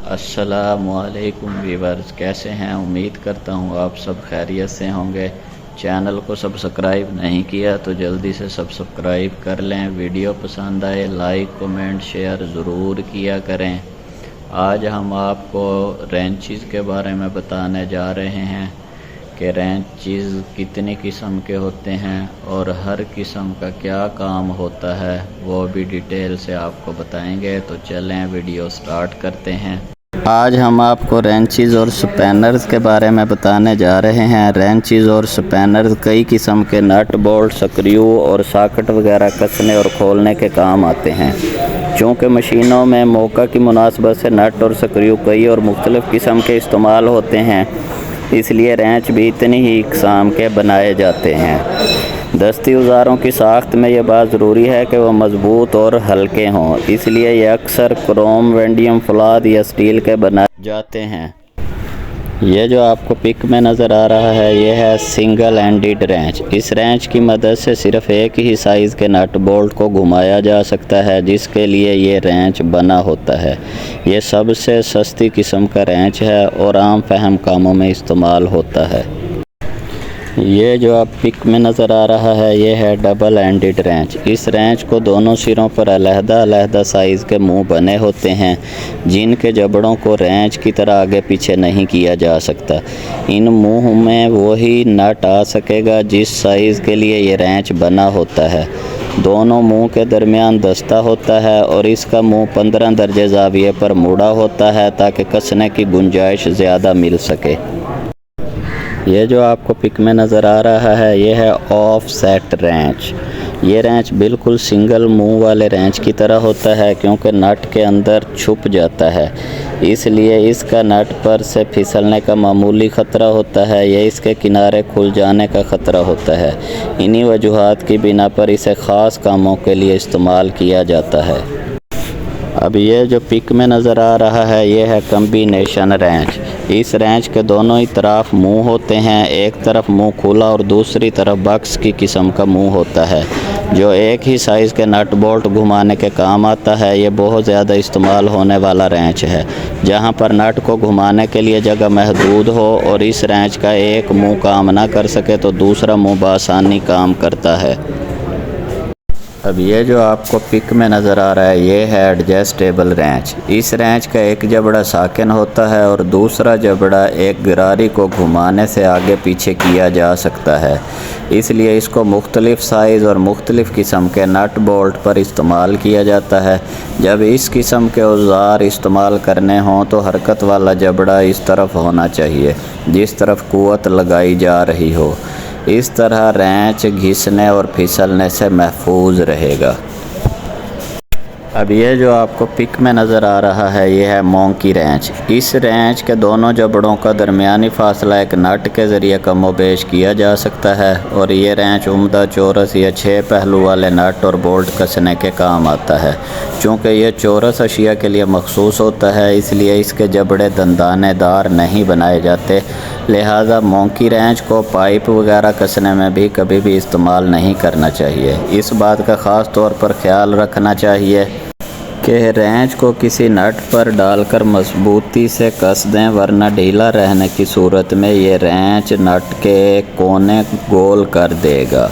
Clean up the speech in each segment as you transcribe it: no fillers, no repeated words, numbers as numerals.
अस्सलामुअलैकुम व्यूअर्स, कैसे हैं? उम्मीद करता हूँ आप सब खैरियत से होंगे। चैनल को सब्सक्राइब नहीं किया तो जल्दी से सब्सक्राइब कर लें। वीडियो पसंद आए लाइक कमेंट शेयर ज़रूर किया करें। आज हम आपको रेंचेस के बारे में बताने जा रहे हैं कि रेंचेस कितनी किस्म के होते हैं और हर किस्म का क्या काम होता है, वो भी डिटेल से आपको बताएंगे। तो चलें वीडियो स्टार्ट करते हैं। आज हम आपको रेंचेस और स्पैनर्स के बारे में बताने जा रहे हैं। रेंचेस और स्पैनर्स कई किस्म के नट बोल्ट स्क्रू और सॉकेट वगैरह कसने और खोलने के काम आते हैं। चूँकि मशीनों में मौका की मुनासबत से नट और स्क्रू कई और मुख्तलिफ़ किस्म के इस्तेमाल होते हैं, इसलिए रेंच भी इतनी ही इकसाम के बनाए जाते हैं। दस्ती औज़ारों की साख्त में यह बात ज़रूरी है कि वह मज़बूत और हल्के हों, इसलिए ये अक्सर क्रोम, वैंडियम, फौलाद या स्टील के बनाए जाते हैं। ये जो आपको पिक में नज़र आ रहा है, ये है सिंगल एंडेड रेंच। इस रेंच की मदद से सिर्फ़ एक ही साइज़ के नट बोल्ट को घुमाया जा सकता है, जिसके लिए ये रेंच बना होता है। ये सबसे सस्ती किस्म का रेंच है और आम फहम कामों में इस्तेमाल होता है। ये जो आप पिक में नज़र आ रहा है, ये है डबल एंडेड रेंच। इस रेंच को दोनों सिरों पर अलहदा साइज़ के मुंह बने होते हैं, जिनके जबड़ों को रेंच की तरह आगे पीछे नहीं किया जा सकता। इन मुंह में वही नट आ सकेगा जिस साइज़ के लिए ये रेंच बना होता है। दोनों मुंह के दरमियान दस्ता होता है और इसका मुंह 15 दर्जे ज़ाविये पर मुड़ा होता है ताकि कसने की गुंजाइश ज़्यादा मिल सके। ये जो आपको पिक में नज़र आ रहा है, ये है ऑफसेट रेंच। ये रेंच बिल्कुल सिंगल मुंह वाले रेंच की तरह होता है, क्योंकि नट के अंदर छुप जाता है, इसलिए इसका नट पर से फिसलने का मामूली ख़तरा होता है या इसके किनारे खुल जाने का ख़तरा होता है। इन्हीं वजूहात की बिना पर इसे ख़ास कामों के लिए इस्तेमाल किया जाता है। अब ये जो पिक में नज़र आ रहा है, ये है कम्बिनेशन रेंच। इस रेंच के दोनों ही तरफ मुंह होते हैं। एक तरफ मुंह खुला और दूसरी तरफ बक्स की किस्म का मुंह होता है, जो एक ही साइज़ के नट बोल्ट घुमाने के काम आता है। ये बहुत ज़्यादा इस्तेमाल होने वाला रेंच है, जहां पर नट को घुमाने के लिए जगह महदूद हो और इस रेंच का एक मुंह काम ना कर सके तो दूसरा मुंह बआसानी काम करता है। अब ये जो आपको पिक में नज़र आ रहा है, ये है एडजस्टेबल रेंच। इस रेंच का एक जबड़ा साकिन होता है और दूसरा जबड़ा एक गिरारी को घुमाने से आगे पीछे किया जा सकता है, इसलिए इसको मुख्तलिफ़ साइज़ और मुख्तलिफ़ किस्म के नट बोल्ट पर इस्तेमाल किया जाता है। जब इस किस्म के औज़ार इस्तेमाल करने हों तो हरकत वाला जबड़ा इस तरफ होना चाहिए जिस तरफ कुव्वत लगाई जा रही हो। इस तरह रेंच घिसने और फिसलने से महफूज रहेगा। अब ये जो आपको पिक में नज़र आ रहा है, ये है मोंकी रेंच। इस रेंच के दोनों जबड़ों का दरमियानी फासला एक नट के ज़रिए कमोबेश किया जा सकता है और ये रेंच उम्दा चौरस या 6 पहलू वाले नट और बोल्ट कसने के काम आता है। चूँकि ये चौरस अशिया के लिए मखसूस होता है, इसलिए इसके जबड़े दंदानेदार नहीं बनाए जाते, लिहाजा मोंकी रेंच को पाइप वगैरह कसने में भी कभी भी इस्तेमाल नहीं करना चाहिए। इस बात का ख़ास तौर पर ख्याल रखना चाहिए कि रेंच को किसी नट पर डालकर मजबूती से कस दें, वरना ढीला रहने की सूरत में ये रेंच नट के कोने गोल कर देगा।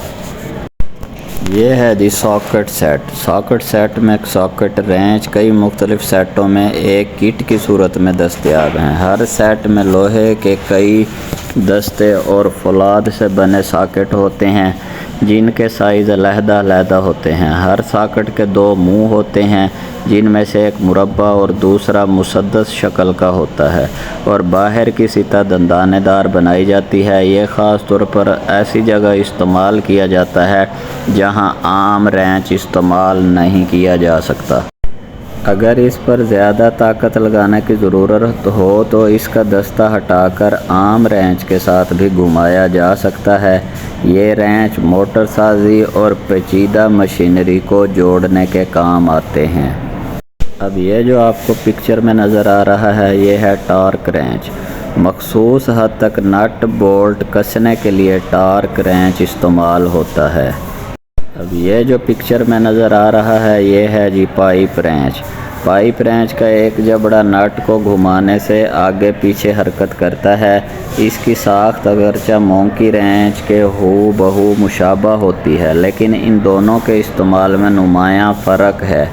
ये है जी सॉकेट सेट। सॉकेट सेट में सॉकेट रेंच कई मुख्तलिफ़ सेटों में एक किट की सूरत में दस्तयाब हैं। हर सेट में लोहे के कई दस्ते और फौलाद से बने सॉकेट होते हैं, जिनके साइज़ अलहदा होते हैं। हर सॉकेट के 2 मुंह होते हैं, जिनमें से एक मुरब्बा और दूसरा मुसद्दस शक्ल का होता है और बाहर की सतह दंदानेदार बनाई जाती है। ये ख़ास तौर पर ऐसी जगह इस्तेमाल किया जाता है जहां आम रेंच इस्तेमाल नहीं किया जा सकता। अगर इस पर ज़्यादा ताकत लगाने की ज़रूरत हो तो इसका दस्ता हटाकर आम रेंच के साथ भी घुमाया जा सकता है। ये रेंच मोटर साजी और पेचीदा मशीनरी को जोड़ने के काम आते हैं। अब ये जो आपको पिक्चर में नज़र आ रहा है, ये है टॉर्क रेंच। मखसूस हद तक नट बोल्ट कसने के लिए टॉर्क रेंच इस्तेमाल होता है। अब ये जो पिक्चर में नज़र आ रहा है, ये है जी पाइप रेंच। पाइप रेंच का एक जबड़ा नट को घुमाने से आगे पीछे हरकत करता है। इसकी साख्त अगरचे मोंकी रेंच के हूबहू मुशाबा होती है, लेकिन इन दोनों के इस्तेमाल में नुमायाँ फ़र्क है।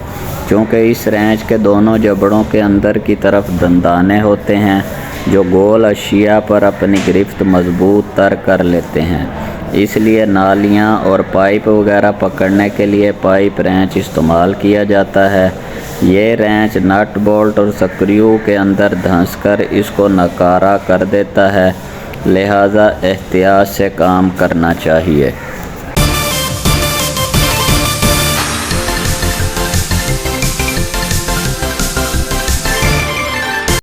चूँकि इस रेंच के दोनों जबड़ों के अंदर की तरफ दंदाने होते हैं जो गोल अशिया पर अपनी गिरफ्त मजबूत तर कर लेते हैं, इसलिए नालियाँ और पाइप वगैरह पकड़ने के लिए पाइप रेंच इस्तेमाल किया जाता है। ये रेंच नट बोल्ट और स्क्रू के अंदर धंसकर इसको नकारा कर देता है, लिहाजा एहतियात से काम करना चाहिए।